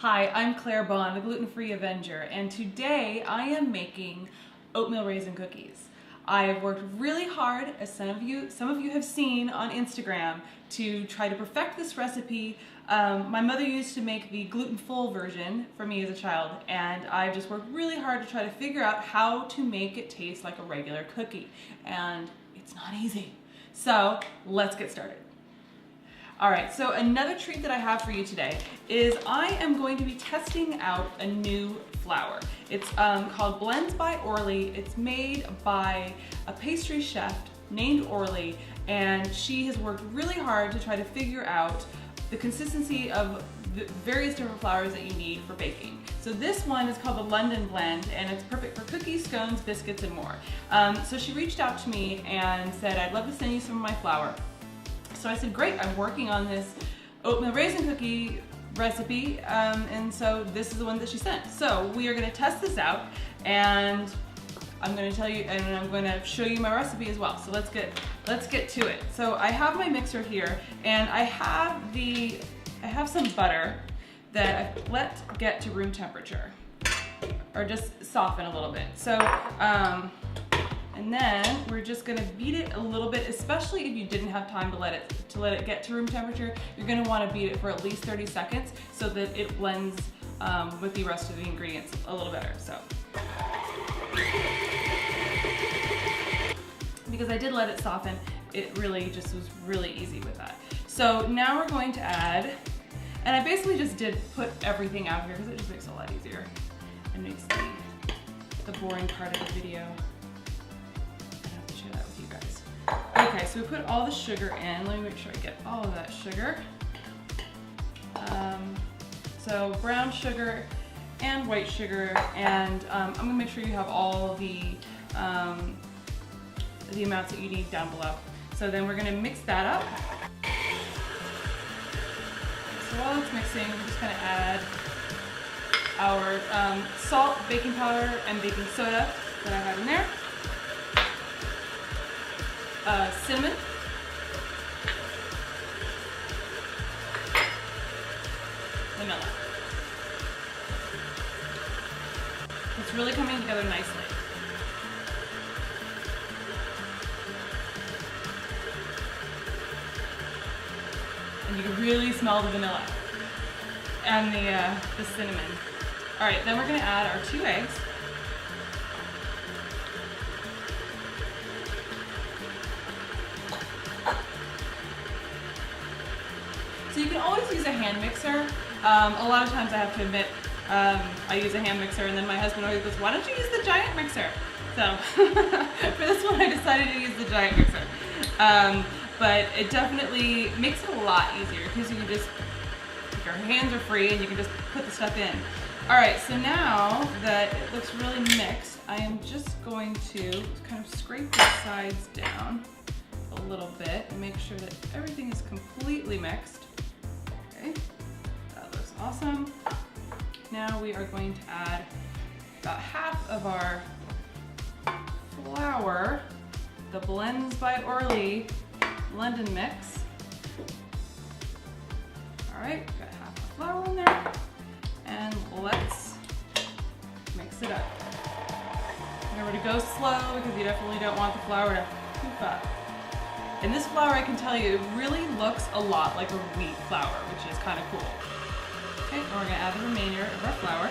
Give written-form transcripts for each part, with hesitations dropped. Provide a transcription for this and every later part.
Hi, I'm Bahn, the gluten-free Avenger, and today I am making oatmeal raisin cookies. I have worked really hard, as some of you have seen on Instagram, to try to perfect this recipe. My mother used to make the gluten-full version for me as a child, and I've just worked really hard to try to figure out how to make it taste like a regular cookie, and it's not easy. So let's get started. All right, so another treat that I have for you today is I am going to be testing out a new flour. It's called Blends by Orly. It's made by a pastry chef named Orly, and she has worked really hard to try to figure out the consistency of the various different flours that you need for baking. So this one is called the London Blend, and it's perfect for cookies, scones, biscuits, and more. So she reached out to me and said, I'd love to send you some of my flour. So I said, great, I'm working on this oatmeal raisin cookie recipe, and so this is the one that she sent. So we are gonna test this out, and I'm gonna tell you, and I'm gonna show you my recipe as well. So let's get to it. So I have my mixer here, and I have some butter that I've let get to room temperature, or just soften a little bit. So, and then we're just gonna beat it a little bit, especially if you didn't have time to let it get to room temperature. You're gonna wanna beat it for at least 30 seconds so that it blends with the rest of the ingredients a little better. So, because I did let it soften, it really just was really easy with that. So now we're going to add, and I basically just did put everything out here because it just makes it a lot easier and makes the boring part of the video. Share that with you guys. Okay, so we put all the sugar in. Let me make sure I get all of that sugar. So brown sugar and white sugar, and I'm gonna make sure you have all the amounts that you need down below. So then we're gonna mix that up. So while it's mixing, we're just gonna add our salt, baking powder, and baking soda that I have in there. Cinnamon, vanilla. It's really coming together nicely. And you can really smell the vanilla and the cinnamon. All right, then we're gonna add our 2 eggs. So you can always use a hand mixer. A lot of times I have to admit, I use a hand mixer, and then my husband always goes, why don't you use the giant mixer? So for this one I decided to use the giant mixer. But it definitely makes it a lot easier because you can just, your hands are free and you can just put the stuff in. All right, so now that it looks really mixed, I am just going to kind of scrape the sides down a little bit and make sure that everything is completely mixed. Okay, that looks awesome. Now we are going to add about half of our flour, the Blends by Orly London mix. All right, got half the flour in there, and let's mix it up. Remember to go slow because you definitely don't want the flour to poof up. And this flour, I can tell you, it really looks a lot like a wheat flour, which is kind of cool. Okay, and we're gonna add the remainder of our flour.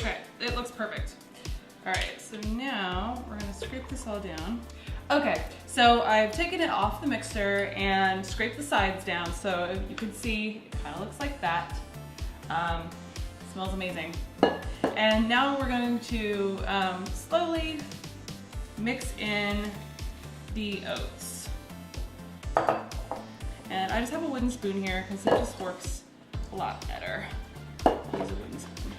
Okay, it looks perfect. All right, so now we're gonna scrape this all down. Okay, so I've taken it off the mixer and scraped the sides down, so you can see it kind of looks like that. Smells amazing. And now we're going to slowly mix in the oats. And I just have a wooden spoon here because it just works a lot better. I'll use a wooden spoon.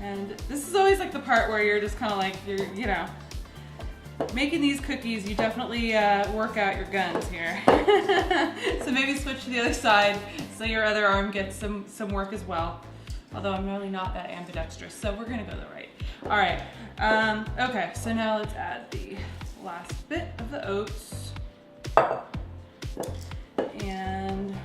And this is always like the part where you're just kind of like, you know, making these cookies, you definitely work out your guns here. So maybe switch to the other side so your other arm gets some work as well. Although I'm really not that ambidextrous, so we're gonna go the right. All right, okay, so now let's add the last bit of the oats. And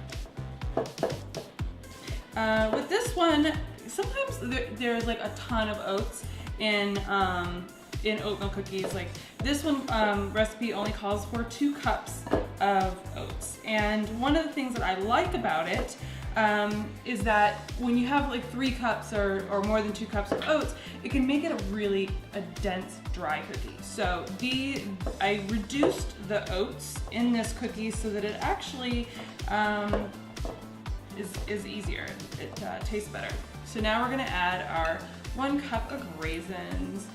with this one, sometimes there's like a ton of oats in oatmeal cookies. Like this one recipe only calls for 2 cups of oats. And one of the things that I like about it is that when you have like 3 cups or more than 2 cups of oats, it can make it a dense, dry cookie. So I reduced the oats in this cookie so that it actually is easier. It tastes better. So now we're gonna add our 1 cup of raisins.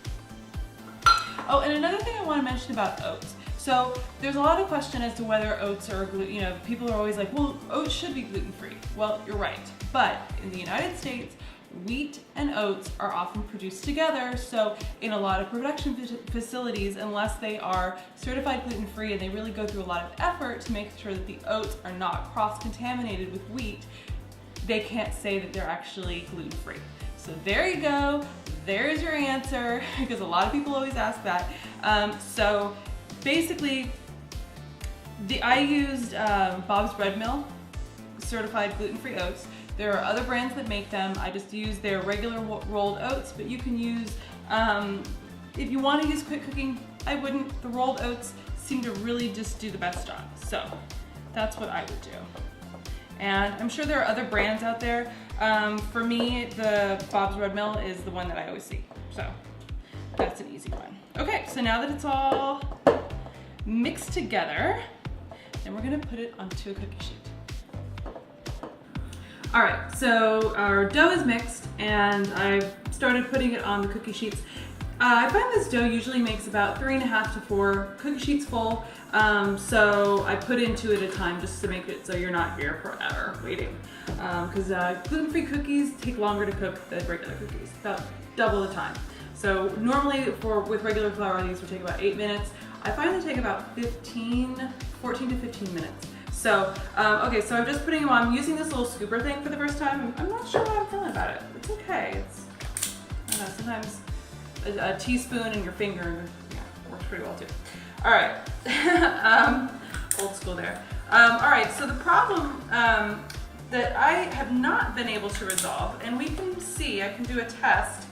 Oh, and another thing I want to mention about oats. So there's a lot of question as to whether oats are gluten. You know, people are always like, well, oats should be gluten-free. Well, you're right. But in the United States, wheat and oats are often produced together. So in a lot of production facilities, unless they are certified gluten-free and they really go through a lot of effort to make sure that the oats are not cross-contaminated with wheat, they can't say that they're actually gluten-free. So there you go. There's your answer, because a lot of people always ask that. So basically, I used Bob's Bread Mill certified gluten-free oats. There are other brands that make them. I just use their regular rolled oats, but you can use, if you want to use quick cooking, I wouldn't. The rolled oats seem to really just do the best job. So that's what I would do. And I'm sure there are other brands out there. For me, the Bob's Red Mill is the one that I always see. So that's an easy one. Okay, so now that it's all mixed together, then we're gonna put it onto a cookie sheet. All right, so our dough is mixed and I've started putting it on the cookie sheets. I find this dough usually makes about 3.5 to 4 cookie sheets full. So I put in 2 at a time just to make it so you're not here forever waiting. Because gluten-free cookies take longer to cook than regular cookies, about double the time. So normally with regular flour, these would take about 8 minutes. I find they take about 14 to 15 minutes. So, okay, so I'm just putting them on. I'm using this little scooper thing for the first time. I'm not sure how I'm feeling about it. It's okay. I don't know, sometimes a teaspoon and your finger, yeah, works pretty well too. All right, old school there. All right, so the problem that I have not been able to resolve, and we can see, I can do a test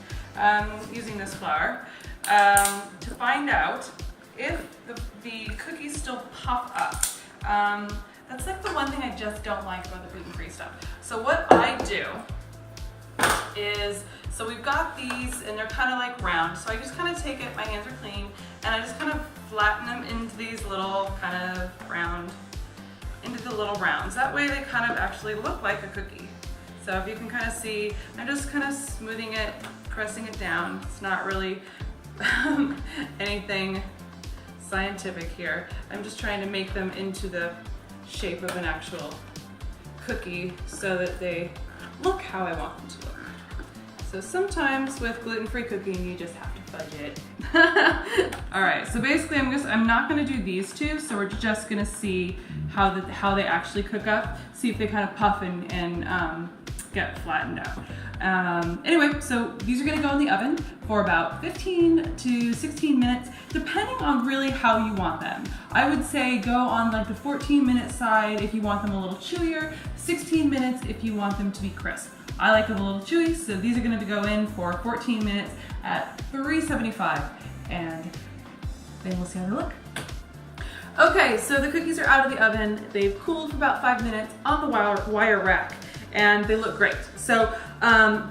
using this flour to find out if the cookies still puff up. That's like the one thing I just don't like about the gluten-free stuff. So what I do is, so we've got these and they're kind of like round. So I just kind of take it, my hands are clean, and I just kind of flatten them into these little kind of round, into the little rounds. That way they kind of actually look like a cookie. So if you can kind of see, I'm just kind of smoothing it, pressing it down. It's not really anything scientific here. I'm just trying to make them into the shape of an actual cookie so that they look how I want them to look. So sometimes with gluten-free cooking, you just have to fudge it. All right, so basically I'm not gonna do these 2, so we're just gonna see how they actually cook up, see if they kind of puff and get flattened out. Anyway, so these are gonna go in the oven for about 15 to 16 minutes, depending on really how you want them. I would say go on like the 14-minute side if you want them a little chewier, 16 minutes if you want them to be crisp. I like them a little chewy, so these are gonna go in for 14 minutes at 375, and then we'll see how they look. Okay, so the cookies are out of the oven. They've cooled for about 5 minutes on the wire rack, and they look great. So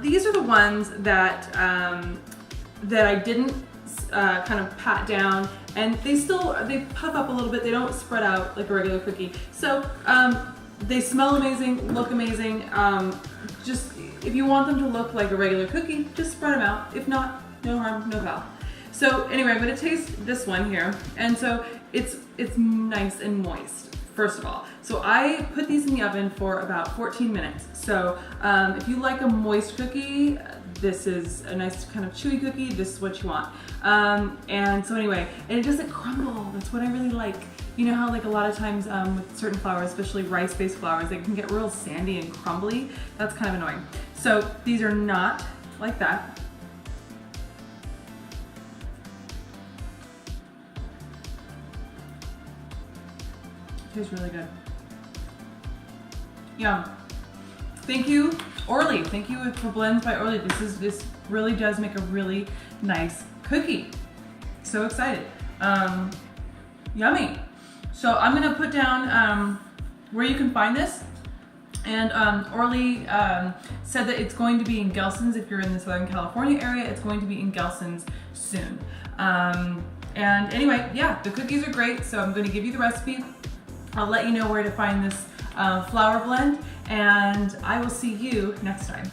these are the ones that I didn't kind of pat down, and they puff up a little bit. They don't spread out like a regular cookie. So they smell amazing, look amazing. Just if you want them to look like a regular cookie, just spread them out. If not, no harm, no foul. So anyway, I'm gonna taste this one here. And so it's nice and moist, first of all. So I put these in the oven for about 14 minutes. So if you like a moist cookie, this is a nice kind of chewy cookie, this is what you want. And so anyway, and it doesn't crumble. That's what I really like. You know how like a lot of times with certain flours, especially rice-based flours, they can get real sandy and crumbly. That's kind of annoying. So these are not like that. Tastes really good. Yum. Thank you, Orly. Thank you for Blends by Orly. This really does make a really nice cookie. So excited. Yummy. So I'm gonna put down where you can find this. And Orly said that it's going to be in Gelson's. If you're in the Southern California area, it's going to be in Gelson's soon. And anyway, yeah, the cookies are great. So I'm gonna give you the recipe. I'll let you know where to find this flour blend, and I will see you next time.